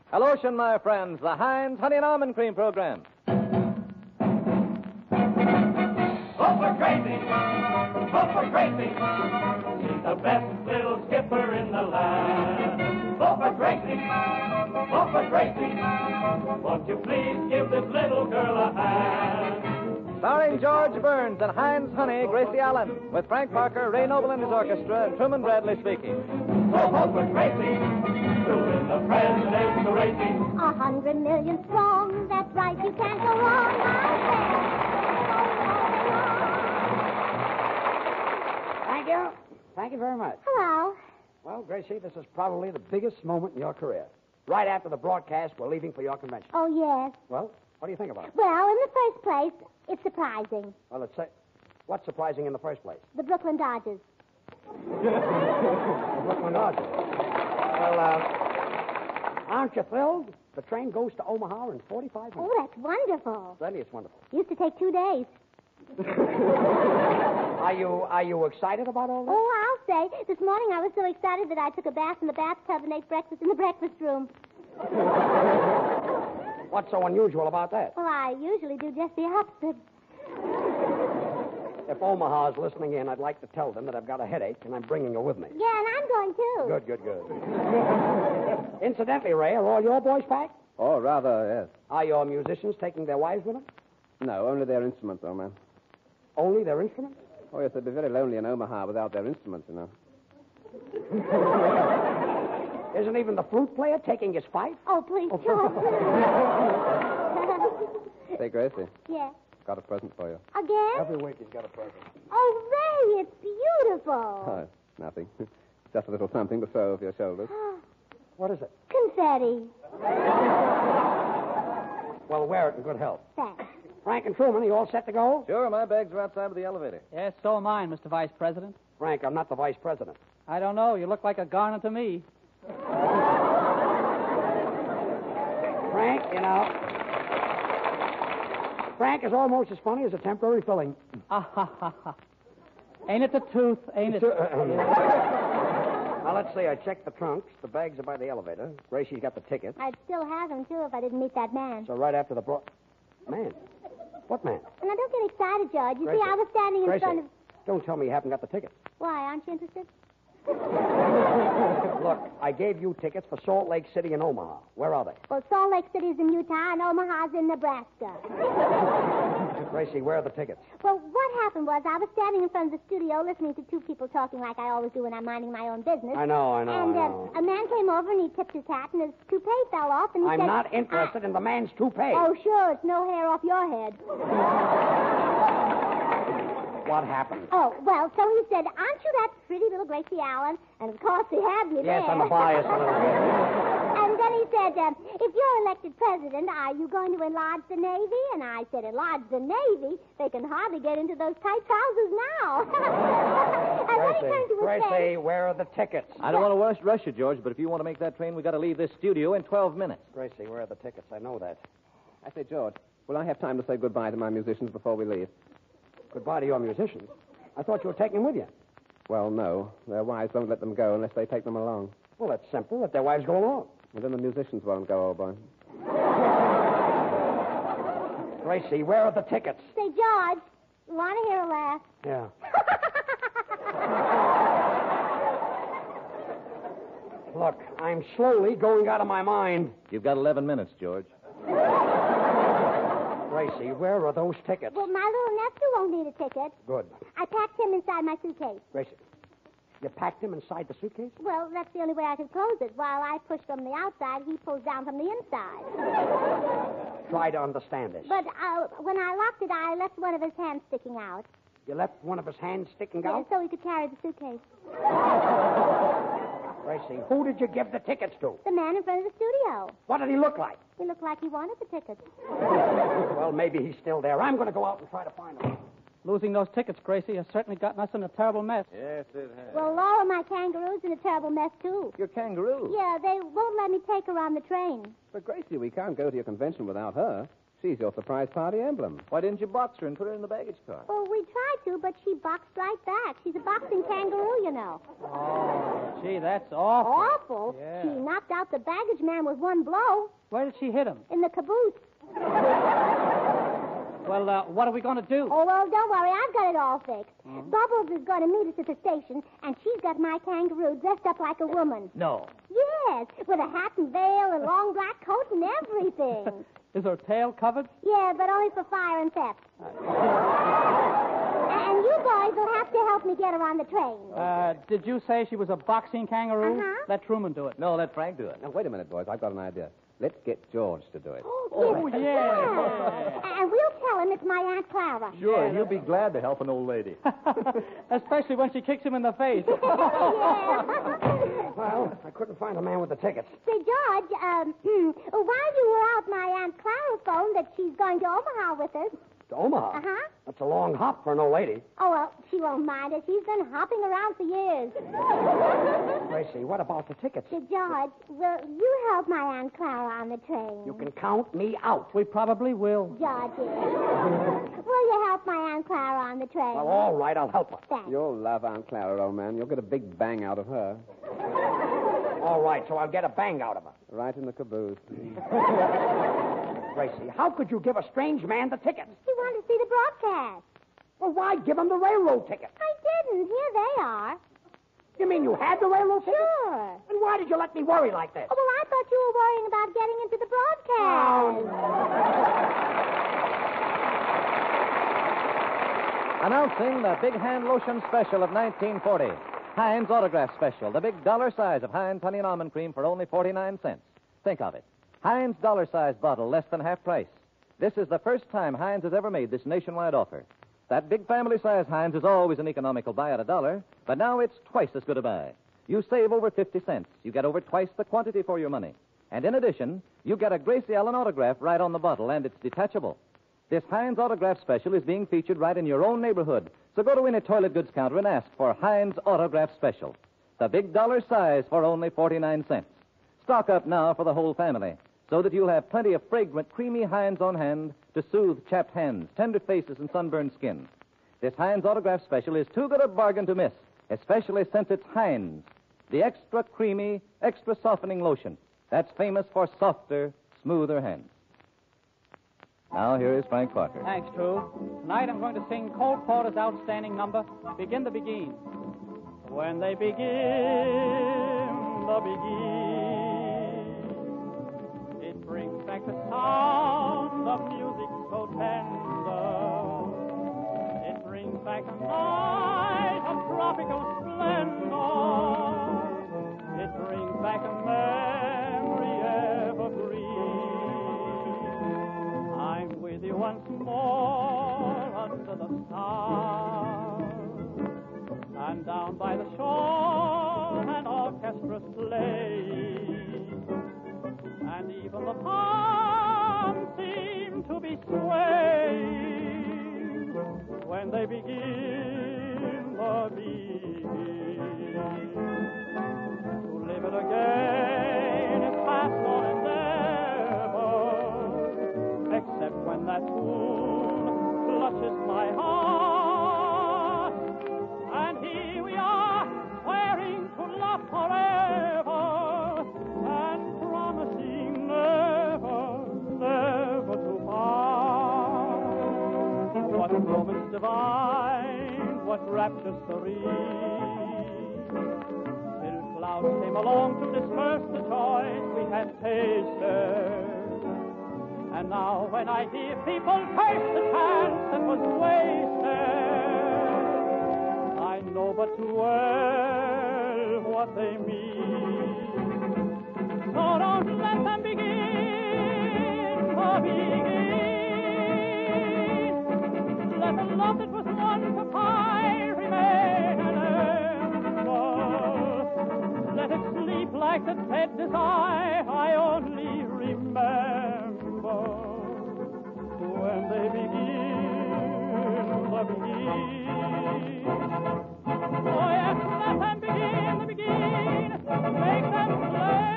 Hello, my friends, the Heinz Honey and Almond Cream Program. Vote for Gracie! Vote for Gracie! She's the best little skipper in the land. Vote for Gracie! Vote for Gracie! Won't you please give this little girl a hand? Starring George Burns and Heinz Honey, Gracie Allen, with Frank Parker, Ray Noble and his orchestra, and Truman Bradley speaking. So vote for Gracie to win the presidential racing. 100 million strong, that's right, you can't go wrong, my friend. Thank you. Thank you very much. Hello. Well, Gracie, this is probably the biggest moment in your career. Right after the broadcast, we're leaving for your convention. Oh, yes. Well, what do you think about it? Well, in the first place, it's surprising. Well, let's say, what's surprising in the first place? The Brooklyn Dodgers. The Brooklyn Dodgers. Well, aren't you thrilled? The train goes to Omaha in 45 minutes. Oh, that's wonderful. Really, it's wonderful. Used to take 2 days. Are you excited about all this? Oh, I'll say. This morning I was so excited that I took a bath in the bathtub and ate breakfast in the breakfast room. What's so unusual about that? Well, I usually do just the opposite. If Omaha's listening in, I'd like to tell them that I've got a headache and I'm bringing her with me. Yeah, and I'm going too. Good. Incidentally, Ray, are all your boys packed? Oh, rather, yes. Are your musicians taking their wives with them? No, only their instruments, old man. Only their instruments? Oh, yes, they'd be very lonely in Omaha without their instruments, you know. Isn't even the flute player taking his fife? Oh, please, George. Say, Gracie, Yeah. got a present for you. Again? Every week he's got a present. Oh, Ray, it's beautiful. Oh, nothing. Just a little something to throw over your shoulders. What is it? Confetti. Well, wear it in good health. Thanks. Frank and Truman, are you all set to go? Sure, my bags are outside of the elevator. Yes, so am I, Mr. Vice President. Frank, I'm not the vice president. I don't know. You look like a garner to me. Frank, you know. Frank is almost as funny as a temporary filling. Ain't it the truth? Ain't it? Now, let's see. I checked the trunks. The bags are by the elevator. Gracie's got the tickets. I'd still have him, too, if I didn't meet that man. So right after the Man? What man? Now, don't get excited, George. You Gracie. see, I was standing in Gracie, front of... don't tell me you haven't got the tickets. Why, aren't you interested? Look, I gave you tickets for Salt Lake City and Omaha. Where are they? Well, Salt Lake City's in Utah and Omaha's in Nebraska. Gracie, where are the tickets? Well, what happened was I was standing in front of the studio listening to two people talking like I always do when I'm minding my own business. I know. And a man came over and he tipped his hat and his toupee fell off and he said... I'm not interested in the man's toupee. Oh, sure, it's no hair off your head. What happened? Oh, well, so he said, aren't you that pretty little Gracie Allen? And, of course, he had me there. Yes, I'm biased a little bit. And then he said, if you're elected president, are you going to enlarge the Navy? And I said, enlarge the Navy? They can hardly get into those tight trousers now. And then he turned to his Gracie, face. where are the tickets? I don't want to rush you, George, but if you want to make that train, we got to leave this studio in 12 minutes. Gracie, where are the tickets? I know that. I say, George, will I have time to say goodbye to my musicians before we leave? Goodbye to your musicians. I thought you were taking them with you. Well, no. Their wives won't let them go unless they take them along. Well, that's simple. Let their wives go along. And then the musicians won't go, old boy. Gracie, where are the tickets? Say, George, you want to hear a laugh? Yeah. Look, I'm slowly going out of my mind. You've got 11 minutes, George. Gracie, where are those tickets? Well, my little nephew won't need a ticket. Good. I packed him inside my suitcase. Gracie, you packed him inside the suitcase? Well, that's the only way I could close it. While I push from the outside, he pulls down from the inside. Try to understand this. But when I locked it, I left one of his hands sticking out. You left one of his hands sticking Yeah, out? so he could carry the suitcase. Gracie, who did you give the tickets to? The man in front of the studio. What did he look like? He looked like he wanted the tickets. Well, maybe he's still there. I'm going to go out and try to find him. Losing those tickets, Gracie, has certainly gotten us in a terrible mess. Yes, it has. Well, Laura, my kangaroo's in a terrible mess, too. Your kangaroo. Yeah, they won't let me take her on the train. But, Gracie, we can't go to your convention without her. She's your surprise party emblem. Why didn't you box her and put her in the baggage car? Oh, we tried to, but she boxed right back. She's a boxing kangaroo, you know. Oh, gee, that's awful. Awful. Yeah. She knocked out the baggage man with one blow Where did she hit him? in the caboose. Well, what are we going to do? Oh, well, don't worry. I've got it all fixed. Bubbles is going to meet us at the station, and she's got my kangaroo dressed up like a woman. No. Yes, with a hat and veil and long black coat and everything. Is her tail covered? Yeah, but only for fire and theft. And you boys will have to help me get her on the train. Did you say she was a boxing kangaroo? Uh-huh. Let Truman do it. No, let Frank do it. Now, wait a minute, boys. I've got an idea. Let's get George to do it. Oh, yeah. And we'll tell him it's my Aunt Clara. Sure, he'll be glad to help an old lady. Especially when she kicks him in the face. Yeah. Well, I couldn't find the man with the tickets. Say, George, while you were out, my Aunt Clara phoned that she's going to Omaha with us. To Omaha? Uh-huh. That's a long hop for an old lady. Oh, well, she won't mind us. She's been hopping around for years. Gracie, what about the tickets? Say, George, will you help my Aunt Clara on the train? You can count me out. We probably will. George, will you help my Aunt Clara on the train? Well, all right, I'll help her. Thanks. You'll love Aunt Clara, old man. You'll get a big bang out of her. All right, so I'll get a bang out of her. Right in the caboose. Gracie, how could you give a strange man the tickets? He wanted to see the broadcast. Well, why give him the railroad ticket? I didn't. Here they are. You mean you had the railroad ticket? Sure. Then why did you let me worry like this? Oh, well, I thought you were worrying about getting into the broadcast. Announcing the Big Hand Lotion Special of 1940. Heinz Autograph Special. The big dollar size of Heinz Honey and Almond Cream for only 49 cents. Think of it. Heinz dollar size bottle, less than half price. This is the first time Heinz has ever made this nationwide offer. That big family size Heinz is always an economical buy at $1, but now it's twice as good a buy. You save over 50 cents. You get over twice the quantity for your money. And in addition, you get a Gracie Allen autograph right on the bottle, and it's detachable. This Heinz Autograph Special is being featured right in your own neighborhood. So go to any toilet goods counter and ask for Heinz Autograph Special. The big dollar size for only 49 cents. Stock up now for the whole family, so that you'll have plenty of fragrant, creamy Heinz on hand to soothe chapped hands, tender faces, and sunburned skin. This Heinz Autograph Special is too good a bargain to miss, especially since it's Heinz, the extra creamy, extra softening lotion that's famous for softer, smoother hands. Now, here is Frank Parker. Thanks, True. Tonight I'm going to sing Cole Porter's outstanding number, Begin the Begin. When they begin the begin, it brings back the sound of music so tender. It brings back a night of tropical splendor. It brings back a memory evergreen. I'm with you once more under the stars, and down by the shore an orchestra's playing, and even the palms seem to be swaying when they begin the begin. To live it again is past all endeavor, except when that tune clutches my heart, and here we are swearing to love forever and promising never, never to part. What moments divine, what rapture serene, till clouds came along to disperse the joys we had tasted. And now when I hear people curse the chance that was wasted, I know but too well what they mean. So don't let them begin the begin. Let the love that was once a fire remain an ember. Let it sleep like the dead desire I only remember. When they begin the begin. Oh yes, let them begin the begin. Make them play.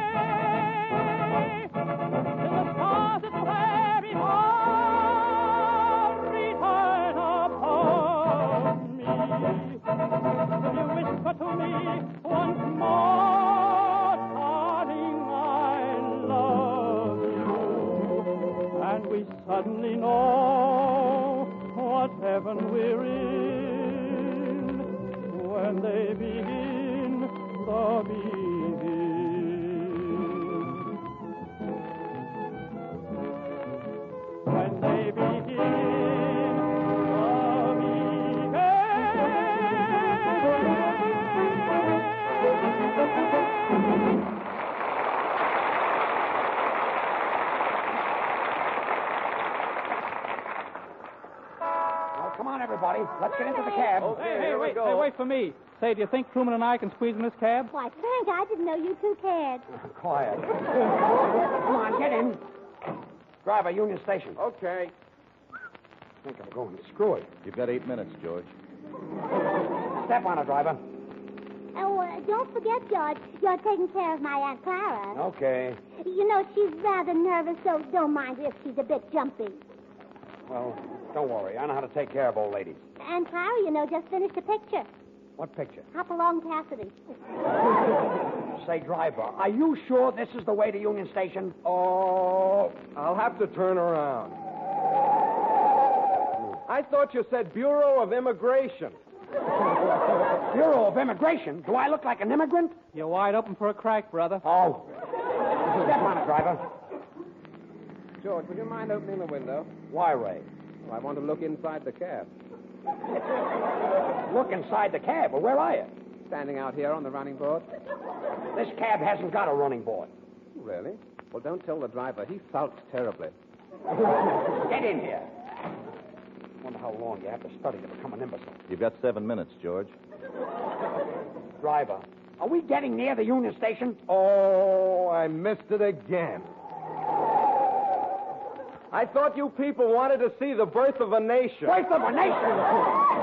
suddenly know what heaven we're in when they begin the begin. When they begin Come on, everybody. Let's get into the cab. Hey, wait for me. Say, do you think Truman and I can squeeze in this cab? Why, Frank, I didn't know you two cared. Quiet. Come on, get in. Driver, Union Station. Okay. I think I'm going to screw it. You've got 8 minutes, George. Step on it, driver. Oh, don't forget, George, you're taking care of my Aunt Clara. Okay. You know, she's rather nervous, so don't mind her if she's a bit jumpy. Well, don't worry. I know how to take care of old ladies. Aunt Clara, you know, just finished a picture. What picture? Hop along, Cassidy. Say, driver, are you sure this is the way to Union Station? Oh, I'll have to turn around. I thought you said Bureau of Immigration. Bureau of Immigration? Do I look like an immigrant? You're wide open for a crack, brother. Oh. Step on it, driver. George, would you mind opening the window? Why, Ray? Well, I want to look inside the cab. Look inside the cab. Well, where are you? Standing out here on the running board. This cab hasn't got a running board. Really? Well, don't tell the driver. He sulks terribly. Get in here. Wonder how long you have to study to become an imbecile. You've got 7 minutes, George. Driver, are we getting near the Union Station? Oh, I missed it again. I thought you people wanted to see the birth of a nation. Birth of a nation!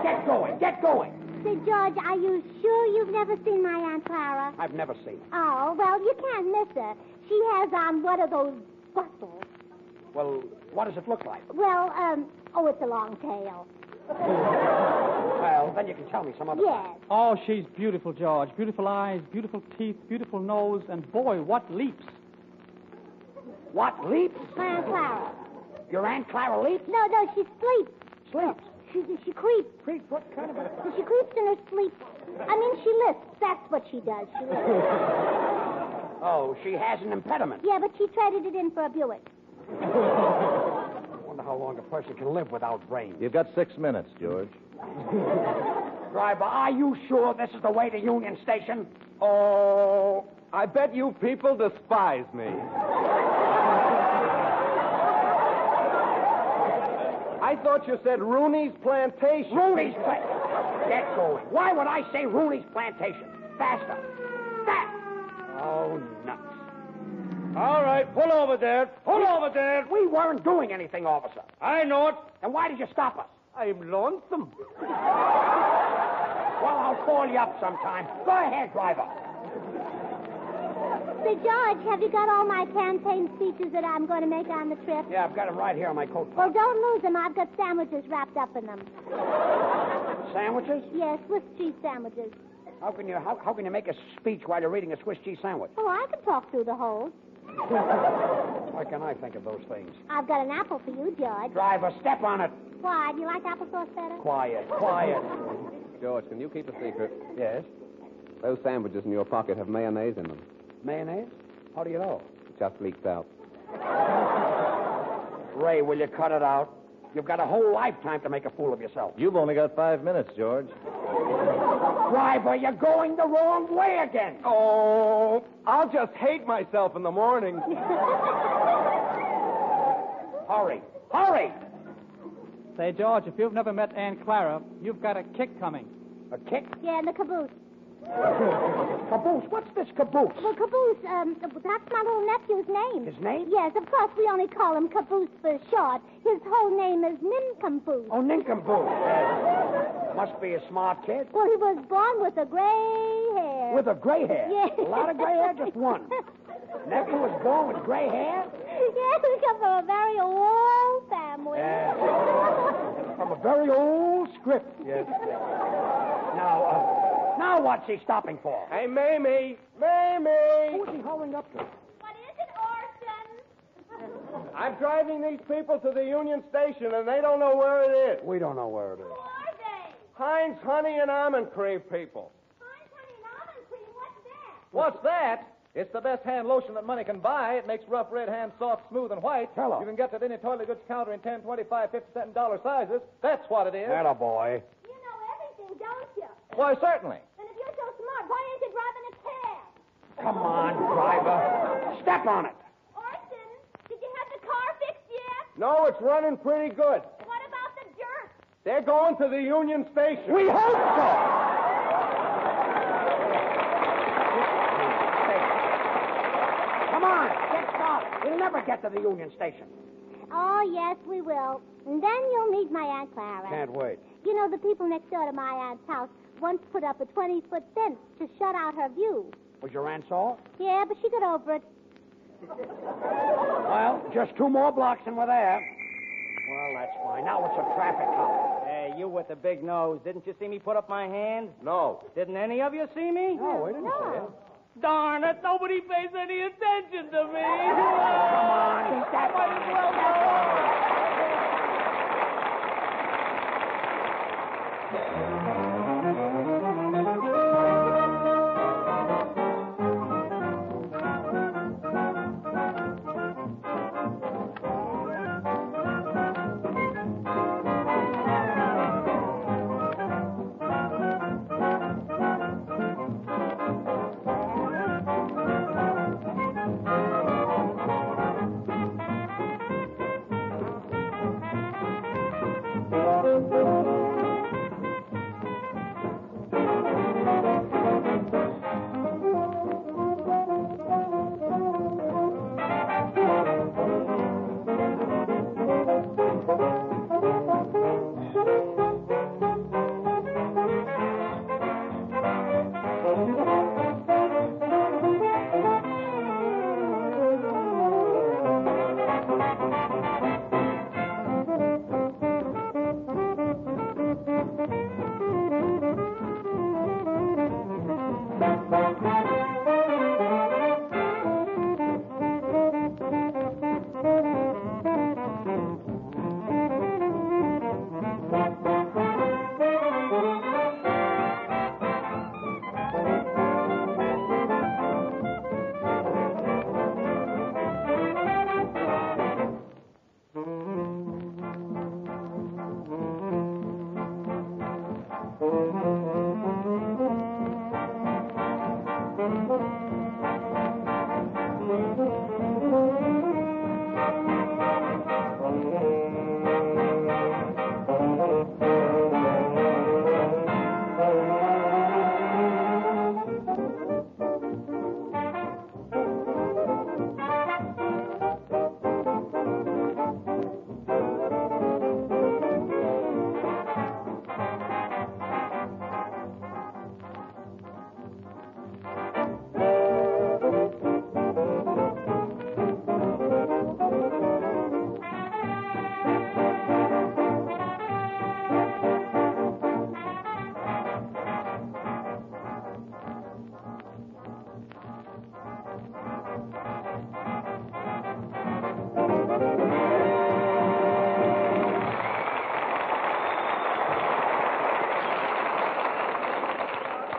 Get going, get going. Say, George, are you sure you've never seen my Aunt Clara? I've never seen her. Oh, well, you can't miss her. She has on what are those bustles? Well, what does it look like? Well, it's a long tail. Well, then you can tell me some other Yes. Oh, she's beautiful, George. Beautiful eyes, beautiful teeth, beautiful nose, and boy, what leaps. What, leaps? My Aunt Clara. Your Aunt Clara leaps? No, she sleeps. Sleeps? She creeps. Creep, what kind of a... She creeps in her sleep. I mean, she lisps. That's what she does. She lisps. Oh, she has an impediment. Yeah, but she traded it in for a Buick. Wonder how long a person can live without brains. You've got 6 minutes, George. Driver, are you sure this is the way to Union Station? Oh, I bet you people despise me. I thought you said Rooney's Plantation. Rooney's Plantation. Get going. Why would I say Rooney's Plantation? Faster. Fast. Oh, nuts. All right, pull over there. Pull over there. We weren't doing anything, officer. I know it. And why did you stop us? I'm lonesome. Well, I'll call you up sometime. Go ahead, driver. Say, George, have you got all my campaign speeches that I'm going to make on the trip? Yeah, I've got them right here on my coat Well, pocket. don't lose them. I've got sandwiches wrapped up in them. Sandwiches? Yes, Swiss cheese sandwiches. How can you make a speech while you're eating a Swiss cheese sandwich? Oh, I can talk through the hole. Why can't I think of those things? I've got an apple for you, George. Driver, step on it. Why? Do you like applesauce better? Quiet, quiet. George, can you keep a secret? Yes? Those sandwiches in your pocket have mayonnaise in them. Mayonnaise? How do you know? It just leaked out. Ray, will you cut it out? You've got a whole lifetime to make a fool of yourself. You've only got 5 minutes, George. Driver, you're going the wrong way again. Oh, I'll just hate myself in the morning. Hurry, hurry. Say, George, if you've never met Aunt Clara, you've got a kick coming. A kick? Yeah, in the caboose. Caboose? What's this caboose? Well, Caboose, that's my little nephew's name. His name? Yes, of course, we only call him Caboose for short. His whole name is Nincompoose. Oh, nincompoop. Yes. Must be a smart kid. Well, he was born with a gray hair. With a gray hair? Yes. A lot of gray hair? Just one. Nephew was born with gray hair? Yes, we come from a very old family. From a very old script. Yes. Now what's he stopping for? Hey, Mamie! Mamie! Who's he hauling up to? What is it, Orson? I'm driving these people to the Union Station, and they don't know where it is. We don't know where it is. Who are they? Heinz Honey and Almond Cream people. Heinz Honey and Almond Cream, what's that? What's that? It's the best hand lotion that money can buy. It makes rough red hands soft, smooth, and white. Hello. You can get it at any toilet goods counter in 10, 25, 50 cent, and dollar sizes. That's what it is. Atta boy. You know everything, don't you? Why, certainly. And if you're so smart, why ain't you driving a cab? Come on, driver. Step on it. Orson, did you have the car fixed yet? No, it's running pretty good. What about the dirt? They're going to the Union Station. We hope so. Come on, get started. We'll never get to the Union Station. Oh, yes, we will. And then you'll meet my Aunt Clara. Can't wait. You know, the people next door to my aunt's house once put up a 20-foot fence to shut out her view. Was your aunt sore? Yeah, but she got over it. Well, just 2 more blocks and we're there. Well, that's fine. Now it's a traffic cop. Hey, you with the big nose. Didn't you see me put up my hand? No. Didn't any of you see me? No, we didn't see it. Darn it, nobody pays any attention to me. Come on, step on it.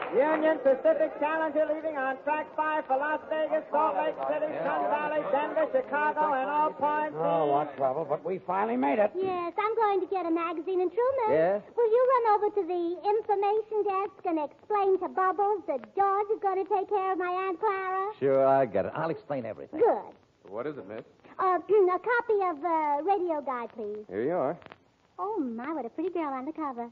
Union Pacific Challenger leaving on track 5 for Las Vegas, Salt Lake City, Sun Valley, Denver, Chicago, and all points. Oh, what trouble, but we finally made it. Yes, I'm going to get a magazine. And Truman, Yes? will you run over to the information desk and explain to Bubbles that George is going to take care of my Aunt Clara? Sure, I get it. I'll explain everything. Good. What is it, miss? A copy of the radio guide, please. Here you are. Oh, my, what a pretty girl on the cover.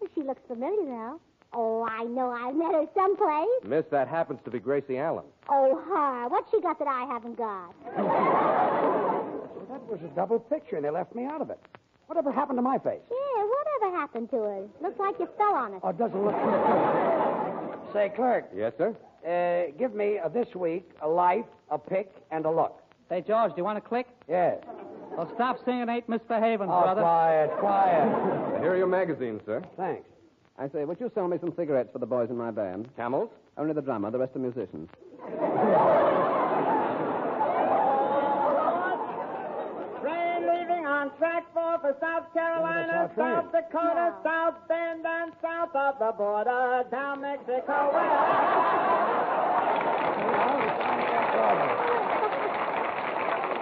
Well, she looks familiar, though. Oh, I know I've met her someplace. Miss, that happens to be Gracie Allen. Oh, her. What's she got that I haven't got? That was a double picture, and they left me out of it. Whatever happened to my face? Yeah, whatever happened to her? Looks like you fell on it. Oh, it doesn't look good. Say, clerk, Yes, sir? give me this week a life, a pick, and a look. Say, George, do you want to click? Yes. Well, stop singing Ain't Misbehaving, Oh, brother. quiet. Here are your magazines, sir. Thanks. I say, would you sell me some cigarettes for the boys in my band? Camels? Only the drummer, the rest are musicians. on track 4 for South Carolina, South Dakota, South Bend, and south of the border, down Mexico way.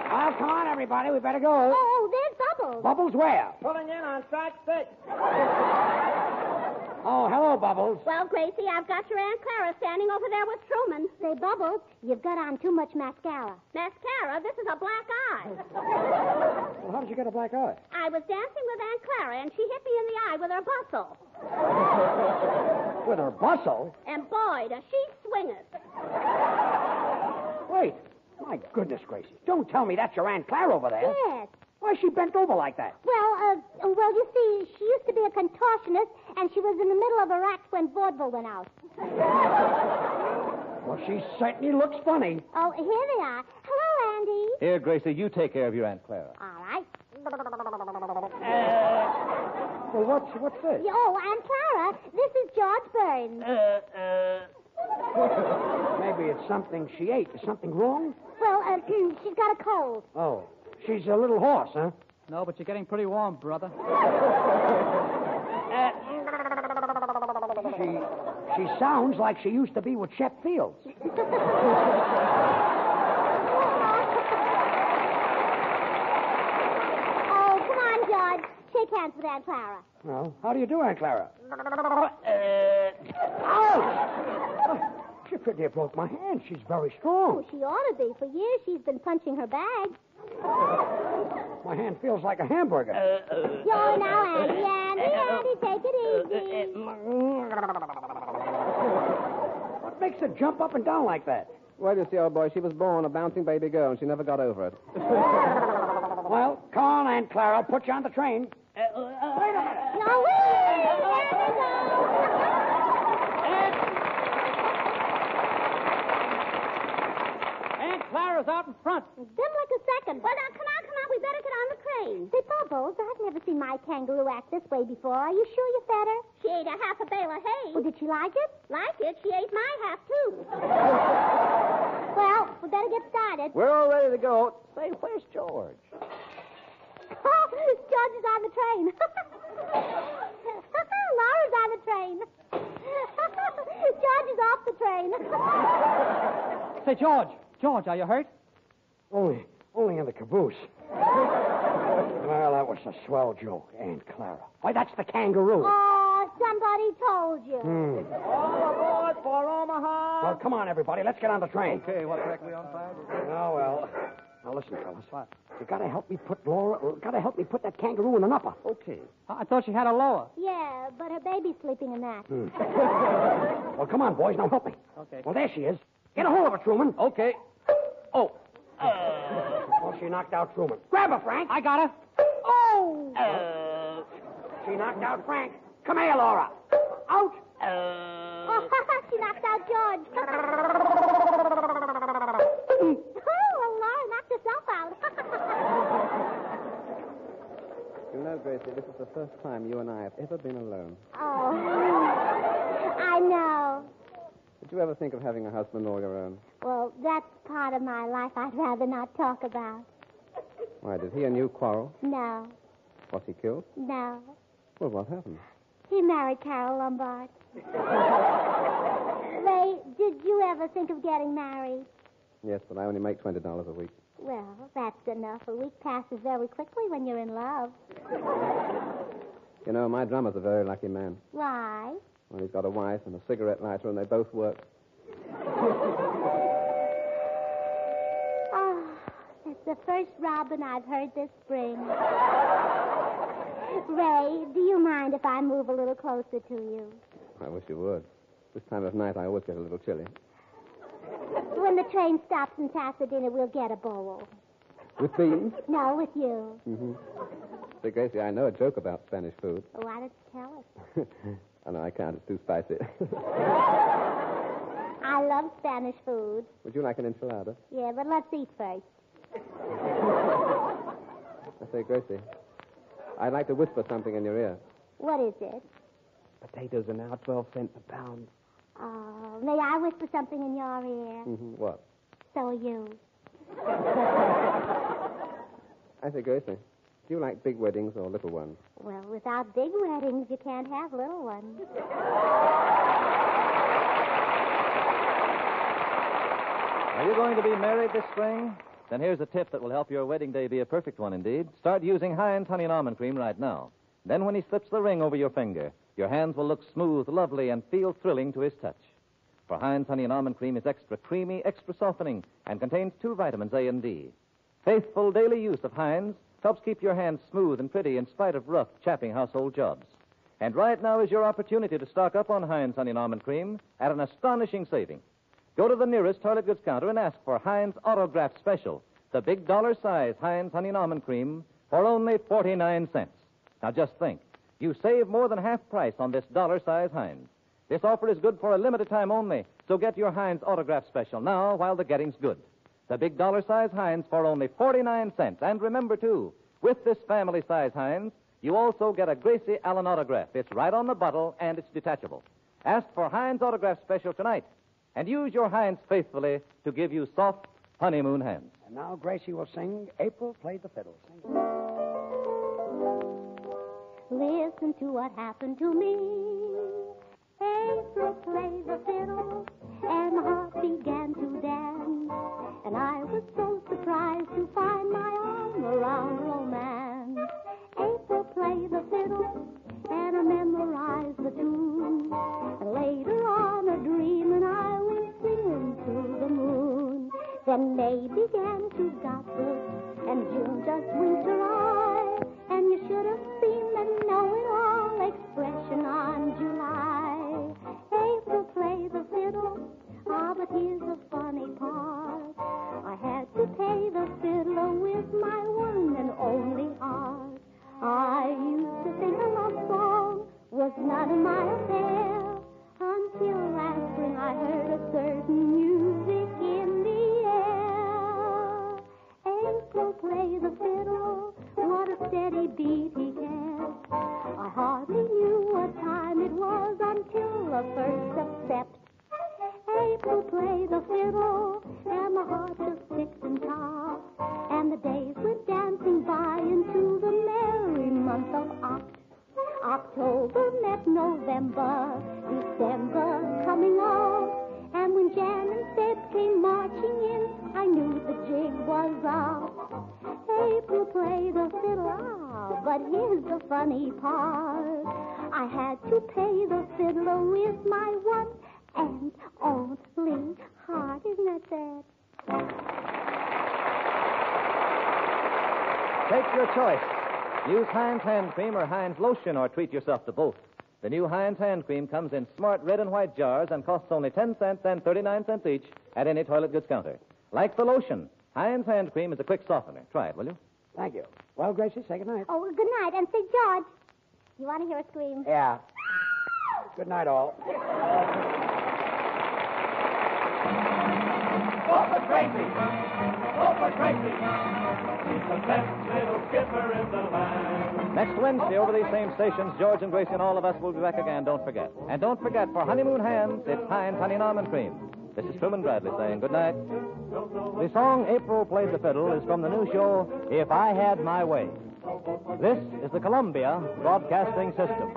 Well, come on, everybody. We better go. Oh, there's Bubbles. Bubbles where? Pulling in on track 6. Oh, hello, Bubbles. Well, Gracie, I've got your Aunt Clara standing over there with Truman. Say, Bubbles, you've got on too much mascara. Mascara? This is a black eye. Well, how did you get a black eye? I was dancing with Aunt Clara, and she hit me in the eye with her bustle. With her bustle? And boy, does she swing it. Wait. My goodness, Gracie. Don't tell me that's your Aunt Clara over there. Yes. Why is she bent over like that? Well, you see, she used to be a contortionist, and she was in the middle of a act when vaudeville went out. Well, she certainly looks funny. Oh, here they are. Hello, Andy. Here, Gracie, you take care of your Aunt Clara. All right. Well, what's this? Oh, Aunt Clara, this is George Burns. Maybe it's something she ate. Is something wrong? Well, she's got a cold. Oh, she's a little hoarse, huh? No, but you're getting pretty warm, brother. She sounds like she used to be with Shep Fields. Oh, come on, George. Shake hands with Aunt Clara. Well, how do you do, Aunt Clara? Ouch! She pretty near broke my hand. She's very strong. Oh, she ought to be. For years, she's been punching her bag. My hand feels like a hamburger. Yo, now, Andy, take it easy. What makes her jump up and down like that? Well, you see, old boy, she was born a bouncing baby girl, and she never got over it. Well, come on, Aunt Clara. I'll put you on the train. No, wait! Aunt Clara's out in front. Dim like a second. Well, now, come on. We better get on the train. Say, Bubbles, I've never seen my kangaroo act this way before. Are you sure you fed her? She ate a half a bale of hay. Well, did she like it? Like it? She ate my half, too. Well, we better get started. We're all ready to go. Say, where's George? George is on the train. Laura's on the train. George is off the train. Say, George, are you hurt? Only in the caboose. Well, that was a swell joke, Aunt Clara. Why, that's the kangaroo. Oh, somebody told you. All aboard for Omaha. Well, come on, everybody. Let's get on the train. Okay, what track are we on, 5? Oh, well. Now, listen, fellas. What? You gotta help me put that kangaroo in an upper. Okay. I thought she had a lower. Yeah, but her baby's sleeping in that. Well, come on, boys. Now help me. Okay. Well, there she is. Get a hold of her, Truman. Okay. Oh. Well, she knocked out Truman. Grab her, Frank. I got her. Oh! She knocked out Frank. Come here, Laura. Out. Oh, she knocked out George. Well, Laura knocked herself out. You know, Gracie, this is the first time you and I have ever been alone. Oh, I know. Did you ever think of having a husband all your own? Well, that's part of my life I'd rather not talk about. Why, did he and you quarrel? No, Was he killed? no. Well, what happened? He married Carol Lombard. Ray, did you ever think of getting married? Yes, but I only make $20 a week. Well, that's enough. A week passes very quickly when you're in love. You know, my drummer's a very lucky man. Why? Well, he's got a wife and a cigarette lighter, and they both work. Oh, it's the first robin I've heard this spring. Ray, do you mind if I move a little closer to you? I wish you would. This time of night, I always get a little chilly. When the train stops in Pasadena, we'll get a bowl. With beans? No, with you. Mm-hmm. Say, Gracie, I know a joke about Spanish food. Why don't you tell us? Oh, no, I can't. It's too spicy. I love Spanish food. Would you like an enchilada? Yeah, but let's eat first. I say, Gracie, I'd like to whisper something in your ear. What is it? Potatoes are now 12 cents a pound. Oh, may I whisper something in your ear? Mm-hmm. What? So are you. I say, Gracie, Do you like big weddings or little ones? Well, without big weddings, you can't have little ones. Are you going to be married this spring? Then here's a tip that will help your wedding day be a perfect one indeed. Start using Heinz Honey and Almond Cream right now. Then when he slips the ring over your finger, your hands will look smooth, lovely, and feel thrilling to his touch. For Heinz Honey and Almond Cream is extra creamy, extra softening, and contains 2 vitamins A and D. Faithful daily use of Heinz helps keep your hands smooth and pretty in spite of rough, chapping household jobs. And right now is your opportunity to stock up on Heinz Honey and Almond Cream at an astonishing saving. Go to the nearest toilet goods counter and ask for Heinz Autograph Special, the big dollar-size Heinz Honey and Almond Cream, for only 49 cents. Now just think. You save more than half price on this dollar-size Heinz. This offer is good for a limited time only, so get your Heinz Autograph Special now while the getting's good. The big dollar-size Heinz for only 49 cents. And remember, too, with this family-size Heinz, you also get a Gracie Allen autograph. It's right on the bottle, and it's detachable. Ask for Heinz Autograph Special tonight, and use your Heinz faithfully to give you soft honeymoon hands. And now Gracie will sing April Played the Fiddle. Sing it. Listen to what happened to me. April played the fiddle, and my heart began to dance. And I was so surprised to find my arm around romance. April played the fiddle, and I memorized the tune. And later on, a dream, and I was singing to the moon. Then May began to gossip, and June just winked her eye. And you should have seen the know-it-all expression on July. April played the fiddle, but here's the funny part. I had to pay the fiddler with my one and only heart. I used to think a love song was none of my affair, until last spring I heard a certain music in the air. April played the fiddle, what a steady beat he kept. I hardly knew what time it was until the 1st of Sept. April played the fiddle, and my heart just ticked and topped. And the days went dancing by into the merry month of October met November, December coming on. And when Jan and Feb came marching in, I knew the jig was up. April played the fiddle, but here's the funny part. I had to pay the fiddler with my one and only heart. Isn't that sad? Take your choice. Use Heinz Hand Cream or Heinz Lotion, or treat yourself to both. The new Heinz Hand Cream comes in smart red and white jars and costs only 10 cents and 39 cents each at any toilet goods counter. Like the lotion, Heinz Hand Cream is a quick softener. Try it, will you? Thank you. Well, Gracie, say good night. Oh, well, good night. And say, George, you want to hear a scream? Yeah. Good night, all. Go for Gracie! Go for Gracie! He's the best little skipper in the land. Next Wednesday, over these same stations, George and Gracie and all of us will be back again, don't forget. And don't forget, for honeymoon hands, it's Heinz Honey and Almond Cream. This is Truman Bradley saying good night. The song April Played the Fiddle is from the new show, If I Had My Way. This is the Columbia Broadcasting System.